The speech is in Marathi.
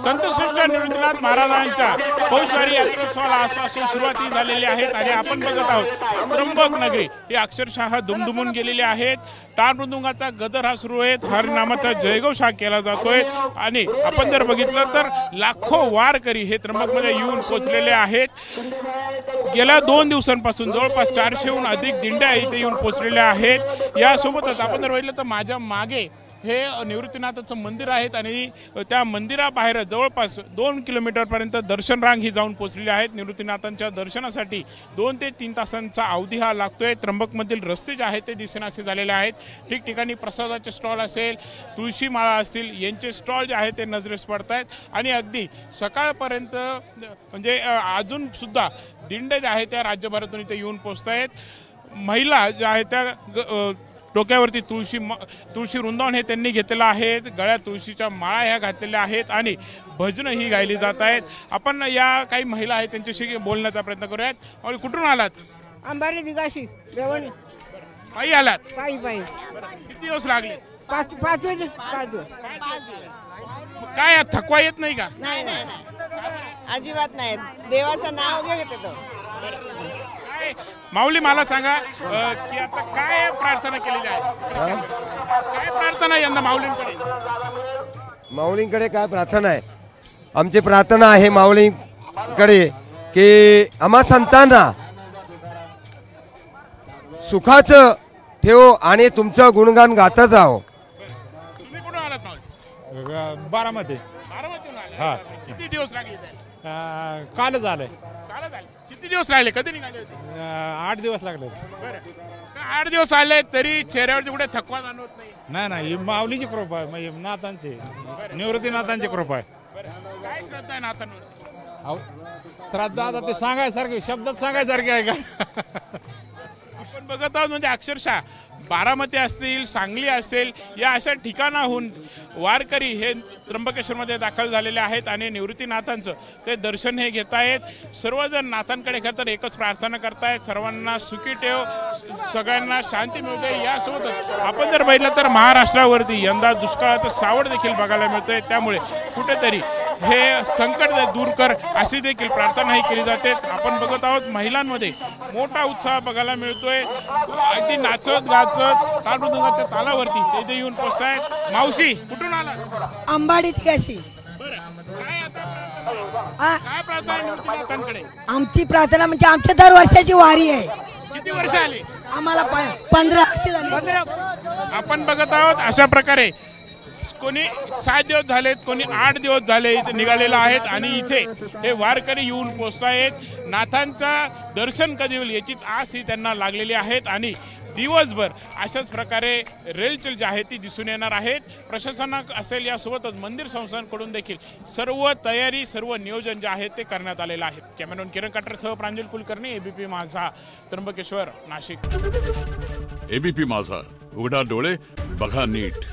संतश्रेष्ठ निवृत्तीनाथ महाराजांच्या पौषवारी यात्रोत्सवाला आजपासून सुरुवाती झालेली आहेत आणि आपण बघत आहोत त्र्यंबक नगरी ही अक्षरशः दुमदुमून गेलेली आहेत। टाळ मृदुंगाचा गजर हा सुरू आहे, हरिनामाचा जयघोष हा केला जातोय आणि आपण जर बघितलं तर लाखो वारकरी हे त्र्यंबकमध्ये येऊन पोहोचलेले आहेत। गेल्या 2 दिवसांपासून जवळपास 400हून अधिक दिंड्या इथे येऊन पोहोचलेल्या आहेत। यासोबतच आपण जर बघितलं तर माझ्या मागे हे निवृत्तीनाथाचं मंदिर आहेत आणि त्या मंदिराबाहेर जवळपास 2 किलोमीटरपर्यंत दर्शन रांग ही जाऊन पोहोचलेली आहेत। निवृत्तीनाथांच्या दर्शनासाठी 2 ते 3 तासांचा अवधी हा लागतोय। त्र्यंबकमधील रस्ते जे आहेत ते दिसेनासे झालेले आहेत। ठिकठिकाणी प्रसादाचे स्टॉल असेल, तुळशी माळा असतील यांचे स्टॉल जे आहेत ते नजरेस पडत आहेत आणि अगदी सकाळपर्यंत म्हणजे अजून सुद्धा दिंडे जे आहेत त्या राज्यभरातून इथे येऊन पोहोचत आहेत। महिला ज्या आहेत त्या डोक्यावरती तुळशी वृंदावन हे त्यांनी घेतलेलं आहे, गळ्यात तुळशीच्या माळा ह्या घातलेल्या आहेत आणि भजनं ही गायली जात आहेत। आपण या काही महिला आहेत त्यांच्याशी बोलण्याचा प्रयत्न करूयात। आणि कुठून आलात? अंबारी दिगाशी रेवणी पायी आलात? पायी पायी किती दिवस लागले? 5 दिवस काय थकवा येत नाही का? नाही नाही अजिबात नाही, देवाचं नाव घेत येतो। माऊली मला सांगा की आता काय प्रार्थना केलेली आहे? काय प्रार्थना यंदा माऊलींकडे? माऊलींकडे काय प्रार्थना आहे? आमची प्रार्थना आहे माऊलींकडे की आम्हा संतांना सुखाचं ठेव आणि तुमचं गुणगान गातच राहो। तुम्ही कुठून आलात माऊली? बारामती. बारामतीहून आले? हा. किती दिवस लागले? कालच आलंय. चालत आले? किती दिवस राहिले? कधी निघाले होते? 8 दिवस लागले. बरं, 8 दिवस आले तरी चेहऱ्यावरती कुठे थकवा जाणवत नाही? नाही नाही, ही माऊलीची कृपा आहे, म्हणजे नाथांची, निवृत्तीनाथांची कृपा आहे. बरं, काय श्रद्धा आहे नाथांवर? अहो, श्रद्धा आता ते सांगायसारखे शब्दात सांगायसारखे आहे का? आपण बघत आहोत म्हणजे अक्षरशः बारामती असतील, सांगली असेल या अशा ठिकाणाहून वारकरी हे त्र्यंबकेश्वरमध्ये दाखल झालेले आहेत आणि निवृत्तीनाथांचं ते दर्शन हे घेत आहेत। सर्वजण नाथांकडे खरं तर एकच प्रार्थना करतायत, सर्वांना सुखी ठेव, सगळ्यांना शांती मिळते। यासोबतच आपण जर बघितलं तर महाराष्ट्रावरती यंदा दुष्काळाचं सावट देखील बघायला मिळतंय, त्यामुळे कुठेतरी हे संकट दूर कर अशी देखील प्रार्थनाही केली जाते। आपण बघत आहोत महिलांमध्ये मोठा उत्साह बघायला मिळतोय, अगदी नाचत गाचत टाळ मृदुंगाच्या तालावरती ते येऊन पोहोचतायत। मावशी कुठून आला? अंबाडी दिगाशी। काय प्रार्थना आहे निवृत्तीनाथांकडे? आमची प्रार्थना म्हणजे आमच्या दर वर्षाची वारी आहे। किती वर्ष आली? आम्हाला 15 वर्ष झाली। आपण बघत आहोत अशा प्रकारे कोणी 7 दिवस झालेत, कोणी 8 दिवस झाले इथे निघालेले आहेत आणि इथे हे वारकरी येऊन पोहोचतायत। नाथांचा दर्शन कधी होईल याचीच आस ही त्यांना लागलेली आहेत आणि दिवसभर अशाच प्रकारे रेलचेल जी आहे ती दिसून येणार आहेत। प्रशासनाक असेल यासोबतच मंदिर संस्थांकडून देखील सर्व तयारी, सर्व नियोजन जे आहे ते करण्यात आलेलं आहे। कॅमेरामॅन किरण काटरसह प्रांजल कुलकर्णी, एबीपी माझा, त्र्यंबकेश्वर, नाशिक। एबीपी माझा, उघडा डोळे बघा नीट।